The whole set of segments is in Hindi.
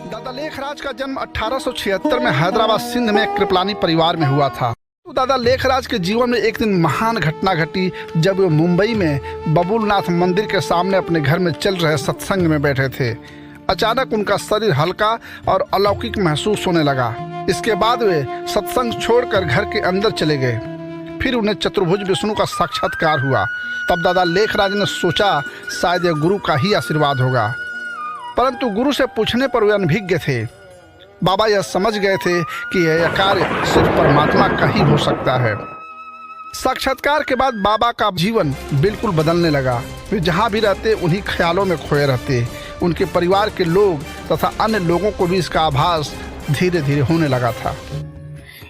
दादा लेखराज का जन्म 1876 में हैदराबाद सिंध में कृपलानी परिवार में हुआ था। तो दादा लेखराज के जीवन में एक दिन महान घटना घटी जब वे मुंबई में बबुलनाथ मंदिर के सामने अपने घर में चल रहे सत्संग में बैठे थे। अचानक उनका शरीर हल्का और अलौकिक महसूस होने लगा। इसके बाद वे सत्संग छोड़कर घर के अंदर चले गए। फिर उन्हें चतुर्भुज विष्णु का साक्षात्कार हुआ। तब दादा लेखराज ने सोचा शायद यह गुरु का ही आशीर्वाद होगा, परंतु गुरु से पूछने पर वे अनभिज्ञ थे। बाबा यह समझ गए थे कि यह कार्य सिर्फ परमात्मा का ही हो सकता है। साक्षात्कार के बाद बाबा का जीवन बिल्कुल बदलने लगा। वे जहाँ भी रहते उन्हीं ख्यालों में खोए रहते। उनके परिवार के लोग तथा अन्य लोगों को भी इसका आभास धीरे धीरे होने लगा था।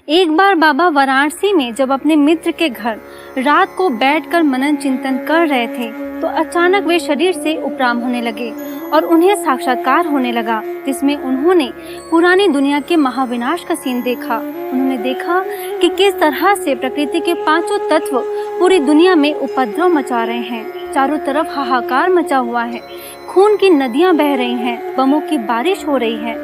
एक बार बाबा वाराणसी में जब अपने मित्र के घर रात को बैठकर मनन चिंतन कर रहे थे तो अचानक वे शरीर से उपराम होने लगे और उन्हें साक्षात्कार होने लगा, जिसमें उन्होंने पुरानी दुनिया के महाविनाश का सीन देखा। उन्होंने देखा कि किस तरह से प्रकृति के पांचों तत्व पूरी दुनिया में उपद्रव मचा रहे हैं। चारों तरफ हाहाकार मचा हुआ है, खून की नदियां बह रही हैं, बमों की बारिश हो रही है।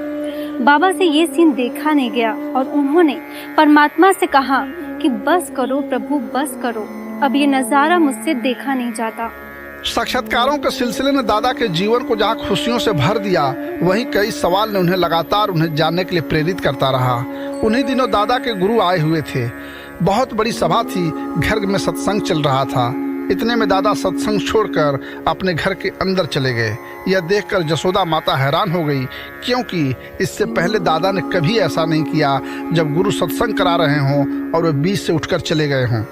बाबा से ये सीन देखा नहीं गया और उन्होंने परमात्मा से कहा कि बस करो प्रभु, बस करो, अब ये नज़ारा मुझसे देखा नहीं जाता। साक्षात्कारों के सिलसिले ने दादा के जीवन को जहाँ खुशियों से भर दिया, वहीं कई सवाल ने उन्हें लगातार उन्हें जानने के लिए प्रेरित करता रहा। उन्हीं दिनों दादा के गुरु आए हुए थे। बहुत बड़ी सभा थी, घर में सत्संग चल रहा था। इतने में दादा सत्संग छोड़कर अपने घर के अंदर चले गए। यह देखकर जसोदा माता हैरान हो गई, क्योंकि इससे पहले दादा ने कभी ऐसा नहीं किया जब गुरु सत्संग करा रहे हों और वे बीच से उठकर चले गए हों।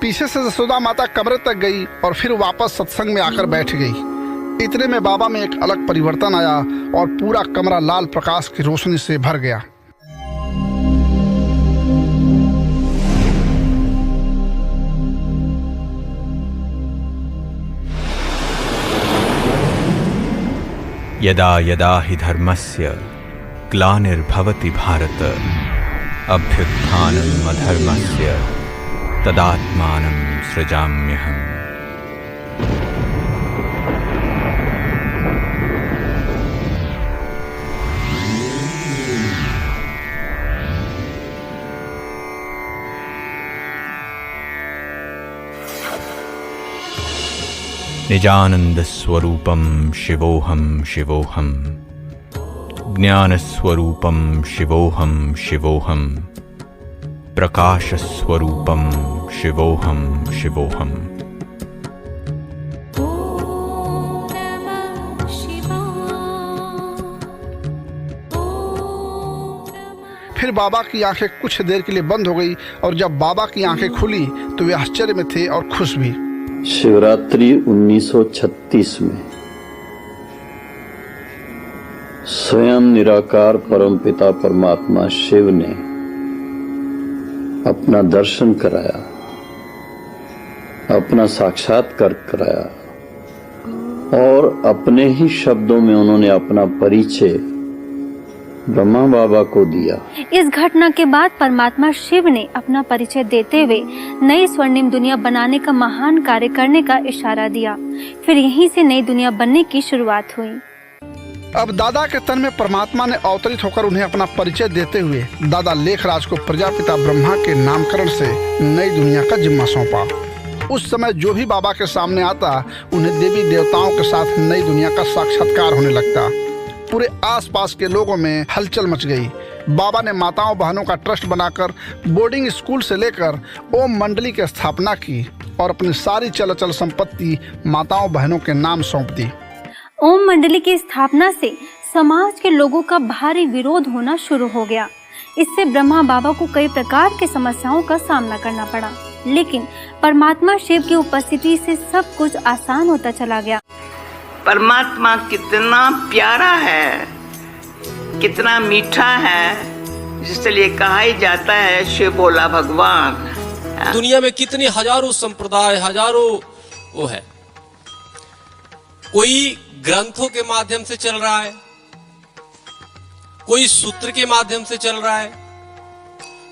पीछे से जसोदा माता कमरे तक गई और फिर वापस सत्संग में आकर बैठ गई। इतने में बाबा में एक अलग परिवर्तन आया और पूरा कमरा लाल प्रकाश की रोशनी से भर गया। यदा यदा हि धर्मस्य ग्लानिर्भवति भारत अभ्युत्थानम् अधर्मस्य तदात्मानं सृजाम्यहम्। निजानन्दस्वरूपं शिवोऽहं शिवोऽहं, ज्ञानस्वरूपं शिवोऽहं शिवोऽहं, प्रकाशस्वरूपं शिवोऽहं शिवोऽहं। फिर बाबा की आंखें कुछ देर के लिए बंद हो गई और जब बाबा की आंखें खुली तो वे आश्चर्य में थे और खुश भी। शिवरात्रि 1936 में स्वयं निराकार परमपिता परमात्मा शिव ने अपना दर्शन कराया, अपना साक्षात्कार कराया और अपने ही शब्दों में उन्होंने अपना परिचय ब्रह्मा बाबा को दिया। इस घटना के बाद परमात्मा शिव ने अपना परिचय देते हुए नई स्वर्णिम दुनिया बनाने का महान कार्य करने का इशारा दिया। फिर यहीं से नई दुनिया बनने की शुरुआत हुई। अब दादा के तन में परमात्मा ने अवतरित होकर उन्हें अपना परिचय देते हुए दादा लेखराज को प्रजापिता ब्रह्मा के नामकरण से नई दुनिया का जिम्मा सौंपा। उस समय जो भी बाबा के सामने आता उन्हें देवी देवताओं के साथ नई दुनिया का साक्षात्कार होने लगता। पूरे आसपास के लोगों में हलचल मच गई। बाबा ने माताओं बहनों का ट्रस्ट बनाकर बोर्डिंग स्कूल से लेकर ओम मंडली की स्थापना की और अपनी सारी चल संपत्ति माताओं बहनों के नाम सौंप दी। ओम मंडली की स्थापना से समाज के लोगों का भारी विरोध होना शुरू हो गया। इससे ब्रह्मा बाबा को कई प्रकार की समस्याओं का सामना करना पड़ा, लेकिन परमात्मा शिव की उपस्थिति से सब कुछ आसान होता चला गया। परमात्मा कितना प्यारा है, कितना मीठा है, जिसलिए कहा ही जाता है शिव बोला भगवान। दुनिया में कितनी हजारों संप्रदाय, हजारों वो है, कोई ग्रंथों के माध्यम से चल रहा है, कोई सूत्र के माध्यम से चल रहा है,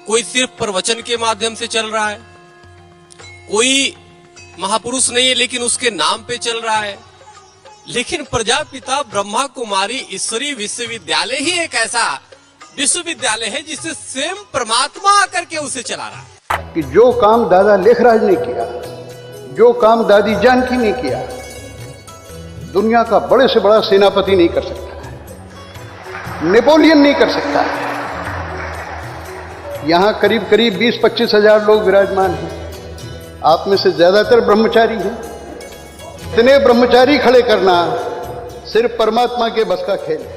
कोई सिर्फ प्रवचन के माध्यम से चल रहा है, कोई महापुरुष नहीं है लेकिन उसके नाम पे चल रहा है, लेकिन प्रजापिता ब्रह्मा कुमारी ईश्वरी विश्वविद्यालय ही एक ऐसा विश्वविद्यालय है जिसे स्वयं परमात्मा आकर के उसे चला रहा है। कि जो काम दादा लेखराज ने किया, जो काम दादी जानकी ने किया, दुनिया का बड़े से बड़ा सेनापति नहीं कर सकता है, नेपोलियन नहीं कर सकता है। यहां करीब करीब 20-25 हजार लोग विराजमान हैं। आप में से ज्यादातर ब्रह्मचारी हैं। इतने ब्रह्मचारी खड़े करना सिर्फ परमात्मा के बस का खेल है।